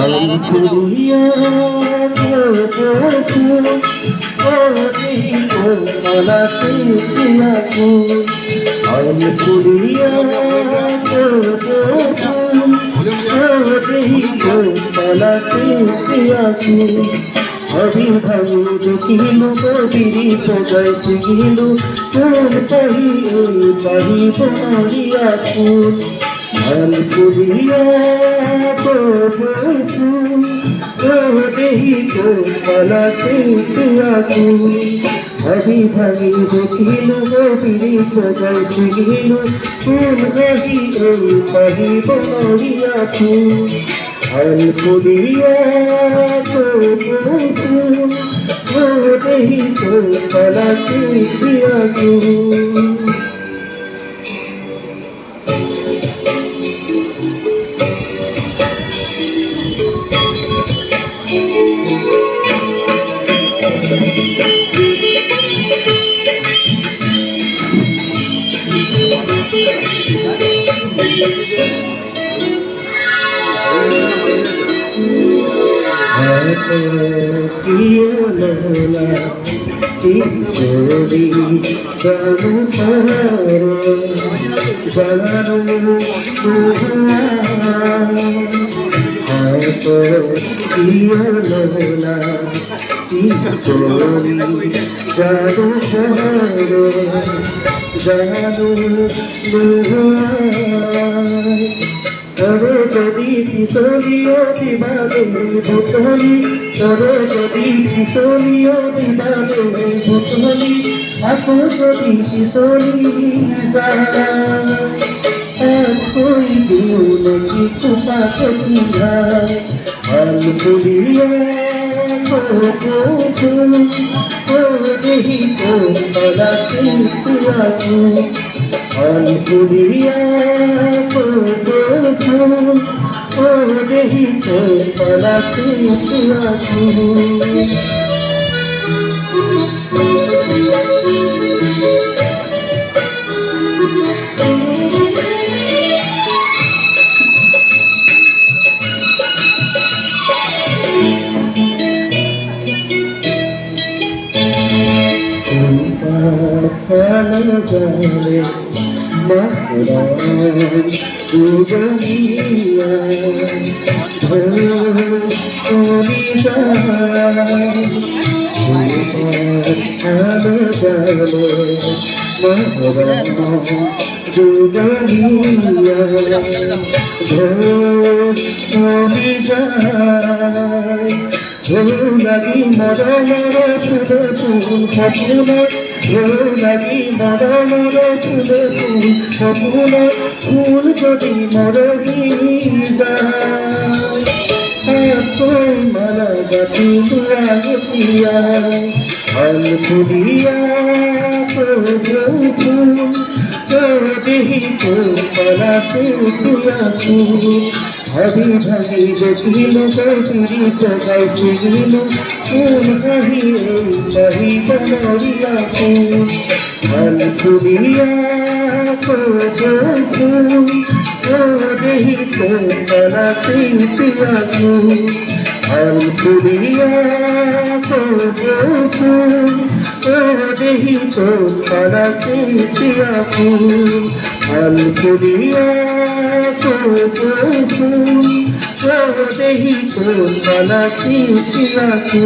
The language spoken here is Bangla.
আলপুরিয়া মালা সিয়াকু আলপুরিয়া মালা সিয়াকু অভিভাবু দেখিলু কবিরি সজাই সিগিলু কোন কহি পাহি বরিয়াকু আলপুরিয়া দেহি মালা সিয়াকু অভিভাবি দেখিলু কবিরি সজাই সিগিলু কোন কহি পাহি বরিয়াকু আলপুরিয়া দেহি মালা সিয়াকু কিশোরী তবে যদি কিশোরীয় দিবালে ভূতলি তবে যদি কিশোরীয় দিবালে ভূতলি আপু যদি কিশোরী কই দিও নাকি কুপা কঠিয়া আলপুরিয়া দেহি মালা সিয়াকু আলপুরিয়া দেহি মালা সিয়াকু জানে মহরাজ দুজনিয়া ধরি যায় জানে মহরাজ দুজনিয়া ধরি যায় লাগি মরমরে ফুলে ফুল ফসলে লাগি মরমরে ফুলে ফুল ফসলে ফুল যদি মরহি যায় মালা গাতি লাগিয়া আলপুরিয়া দেহি মালা সিয়াকু অভিভাবি দেখিলু কবিরি সজাই সিগিলু কোন কহি পাহি বরিয়াকু আলপুরিয়া দেহি মালা সিয়াকু আলপুরিয়া দেহি মালা সিয়াকু আলপুরিয়া দেহি মালা সিয়াকু।